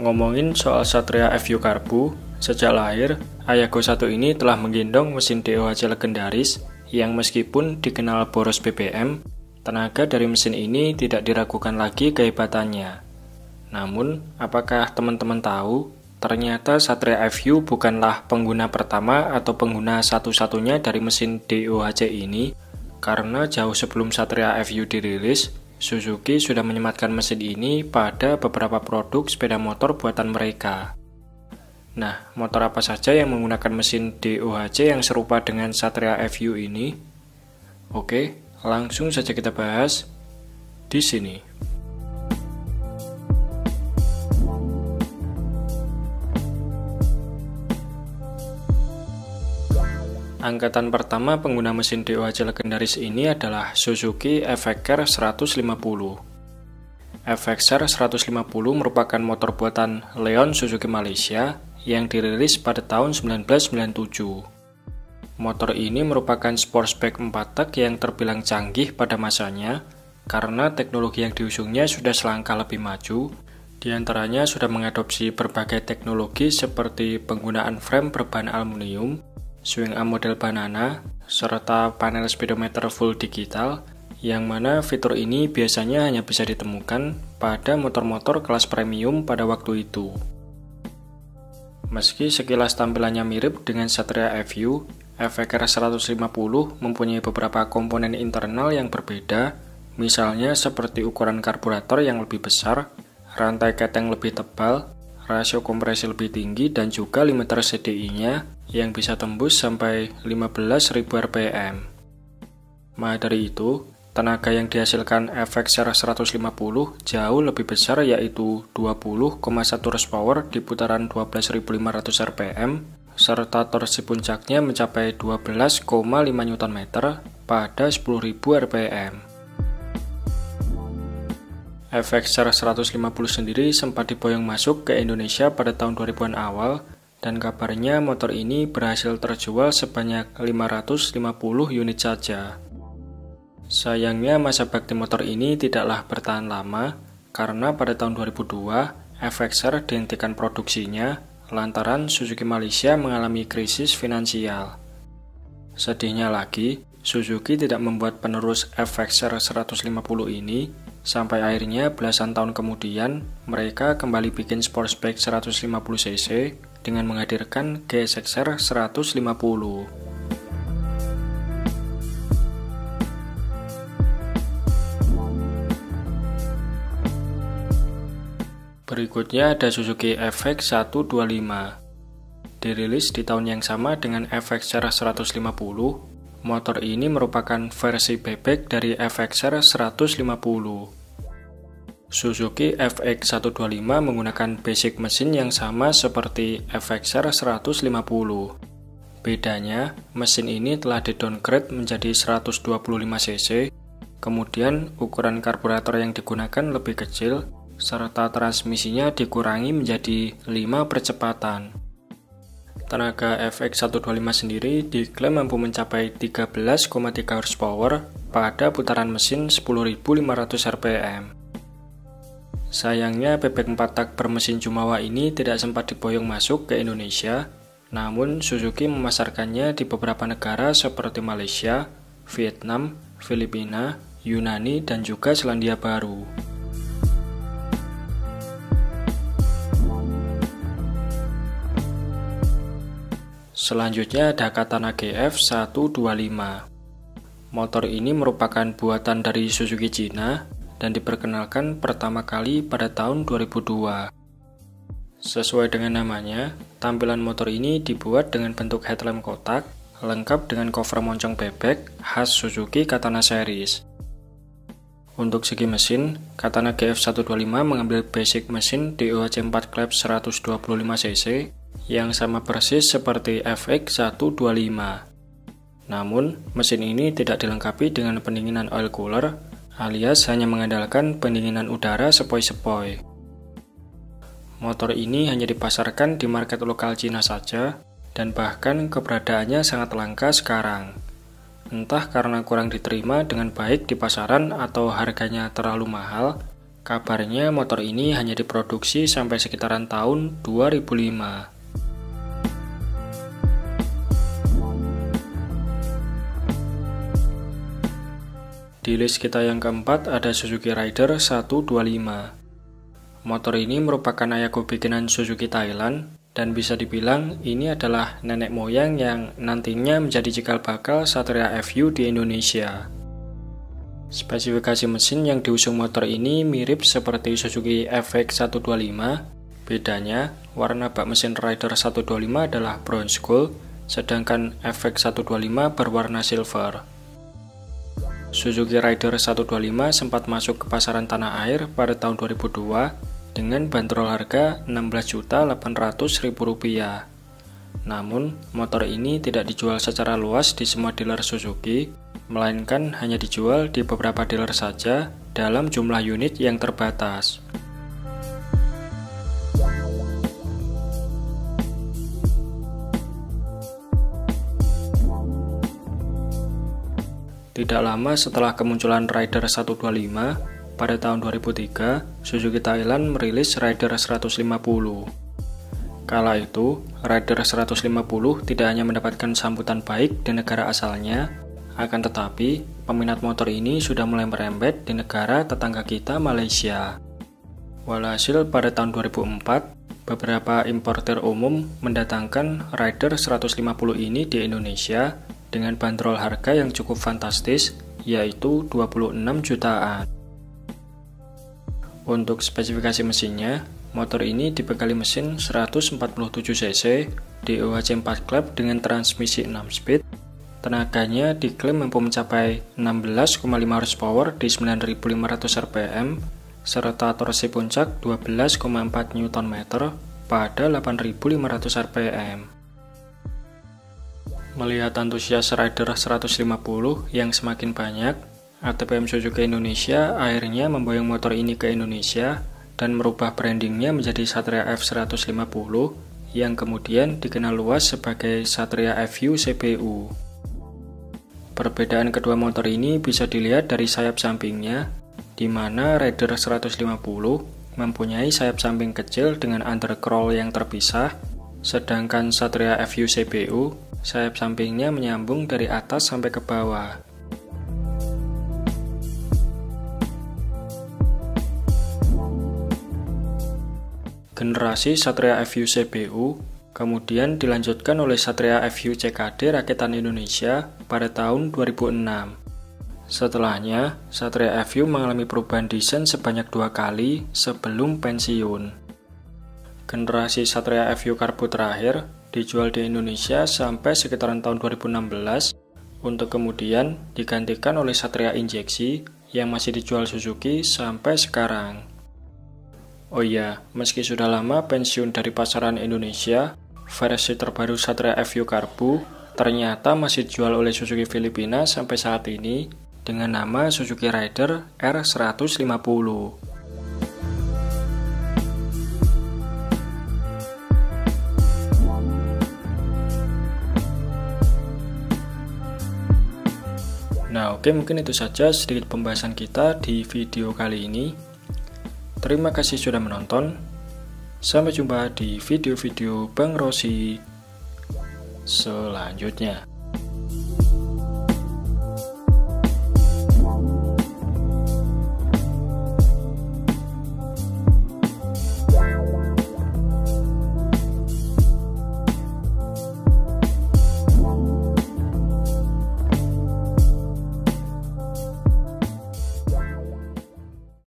Ngomongin soal Satria FU Karbu, sejak lahir, Ayago 1 ini telah menggendong mesin DOHC legendaris yang meskipun dikenal boros BBM, tenaga dari mesin ini tidak diragukan lagi kehebatannya. Namun, apakah teman-teman tahu, ternyata Satria FU bukanlah pengguna pertama atau pengguna satu-satunya dari mesin DOHC ini, karena jauh sebelum Satria FU dirilis, Suzuki sudah menyematkan mesin ini pada beberapa produk sepeda motor buatan mereka. Nah, motor apa saja yang menggunakan mesin DOHC yang serupa dengan Satria FU ini? Oke, langsung saja kita bahas di sini. Angkatan pertama pengguna mesin DOHC legendaris ini adalah Suzuki FXR 150. FXR 150 merupakan motor buatan Leon Suzuki Malaysia yang dirilis pada tahun 1997. Motor ini merupakan sportback 4 tak yang terbilang canggih pada masanya karena teknologi yang diusungnya sudah selangkah lebih maju. Di antaranya sudah mengadopsi berbagai teknologi seperti penggunaan frame berbahan aluminium, swing arm model banana, serta panel speedometer full digital, yang mana fitur ini biasanya hanya bisa ditemukan pada motor-motor kelas premium pada waktu itu. Meski sekilas tampilannya mirip dengan Satria FU, FXR 150 mempunyai beberapa komponen internal yang berbeda, misalnya seperti ukuran karburator yang lebih besar, rantai keteng lebih tebal, rasio kompresi lebih tinggi, dan juga limiter CDI-nya yang bisa tembus sampai 15.000 rpm. Maka dari itu, tenaga yang dihasilkan FXR 150 jauh lebih besar, yaitu 20,1 horsepower di putaran 12.500 rpm, serta torsi puncaknya mencapai 12,5 Nm pada 10.000 rpm. FXR 150 sendiri sempat diboyong masuk ke Indonesia pada tahun 2000-an awal, dan kabarnya motor ini berhasil terjual sebanyak 550 unit saja. Sayangnya masa bakti motor ini tidaklah bertahan lama, karena pada tahun 2002, FXR dihentikan produksinya lantaran Suzuki Malaysia mengalami krisis finansial. Sedihnya lagi, Suzuki tidak membuat penerus FXR 150 ini, sampai akhirnya belasan tahun kemudian mereka kembali bikin sportback 150cc dengan menghadirkan GSXR 150. Berikutnya ada Suzuki FX 125. Dirilis di tahun yang sama dengan FXR 150, motor ini merupakan versi bebek dari FXR 150. Suzuki FX125 menggunakan basic mesin yang sama seperti FXR 150. Bedanya, mesin ini telah di-downgrade menjadi 125cc, kemudian ukuran karburator yang digunakan lebih kecil, serta transmisinya dikurangi menjadi 5 percepatan. Tenaga FX125 sendiri diklaim mampu mencapai 13,3 horsepower pada putaran mesin 10.500 rpm. Sayangnya bebek 4 tak bermesin Jumawa ini tidak sempat diboyong masuk ke Indonesia, namun Suzuki memasarkannya di beberapa negara seperti Malaysia, Vietnam, Filipina, Yunani, dan juga Selandia Baru. Selanjutnya ada Katana GF 125. Motor ini merupakan buatan dari Suzuki Cina dan diperkenalkan pertama kali pada tahun 2002. Sesuai dengan namanya, tampilan motor ini dibuat dengan bentuk headlamp kotak, lengkap dengan cover moncong bebek khas Suzuki Katana Series. Untuk segi mesin, Katana GF 125 mengambil basic mesin DOHC 4 klep 125cc yang sama persis seperti FX 125. Namun, mesin ini tidak dilengkapi dengan pendinginan oil cooler, alias hanya mengandalkan pendinginan udara sepoi-sepoi. Motor ini hanya dipasarkan di market lokal Cina saja, dan bahkan keberadaannya sangat langka sekarang. Entah karena kurang diterima dengan baik di pasaran atau harganya terlalu mahal, Kabarnya motor ini hanya diproduksi sampai sekitaran tahun 2005. Di list kita yang keempat ada Suzuki Raider 125. Motor ini merupakan ayahku bikinan Suzuki Thailand, dan bisa dibilang ini adalah nenek moyang yang nantinya menjadi cikal bakal Satria FU di Indonesia. Spesifikasi mesin yang diusung motor ini mirip seperti Suzuki FX125. Bedanya, warna bak mesin Raider 125 adalah bronze gold, sedangkan FX125 berwarna silver. Suzuki Raider 125 sempat masuk ke pasaran tanah air pada tahun 2002 dengan bandrol harga Rp16.800.000. Namun, motor ini tidak dijual secara luas di semua dealer Suzuki, melainkan hanya dijual di beberapa dealer saja dalam jumlah unit yang terbatas. Tidak lama setelah kemunculan Raider 125, pada tahun 2003, Suzuki Thailand merilis Raider 150. Kala itu, Raider 150 tidak hanya mendapatkan sambutan baik di negara asalnya, akan tetapi peminat motor ini sudah mulai merembet di negara tetangga kita, Malaysia. Walhasil pada tahun 2004, beberapa importer umum mendatangkan Raider 150 ini di Indonesia dengan bandrol harga yang cukup fantastis, yaitu 26 jutaan. Untuk spesifikasi mesinnya, motor ini dibekali mesin 147 cc, DOHC 4 klep dengan transmisi 6 speed. Tenaganya diklaim mampu mencapai 16,5 horsepower di 9.500 rpm, serta torsi puncak 12,4 Nm pada 8.500 rpm. Melihat antusias Raider 150 yang semakin banyak, ATPM Suzuki Indonesia akhirnya memboyong motor ini ke Indonesia dan merubah brandingnya menjadi Satria F150 yang kemudian dikenal luas sebagai Satria FU CPU. Perbedaan kedua motor ini bisa dilihat dari sayap sampingnya, di mana Raider 150 mempunyai sayap samping kecil dengan undercrowl yang terpisah, sedangkan Satria FU CPU sayap sampingnya menyambung dari atas sampai ke bawah. Generasi Satria FU CPU kemudian dilanjutkan oleh Satria FU CKD rakitan Indonesia pada tahun 2006. Setelahnya, Satria FU mengalami perubahan desain sebanyak 2 kali sebelum pensiun. Generasi Satria FU Karbu terakhir dijual di Indonesia sampai sekitaran tahun 2016 untuk kemudian digantikan oleh Satria Injeksi yang masih dijual Suzuki sampai sekarang. Oh iya, meski sudah lama pensiun dari pasaran Indonesia, versi terbaru Satria FU Karbu ternyata masih dijual oleh Suzuki Filipina sampai saat ini dengan nama Suzuki Raider R150. Nah, oke, mungkin itu saja sedikit pembahasan kita di video kali ini. Terima kasih sudah menonton. Sampai jumpa di video-video Bang Rossi selanjutnya.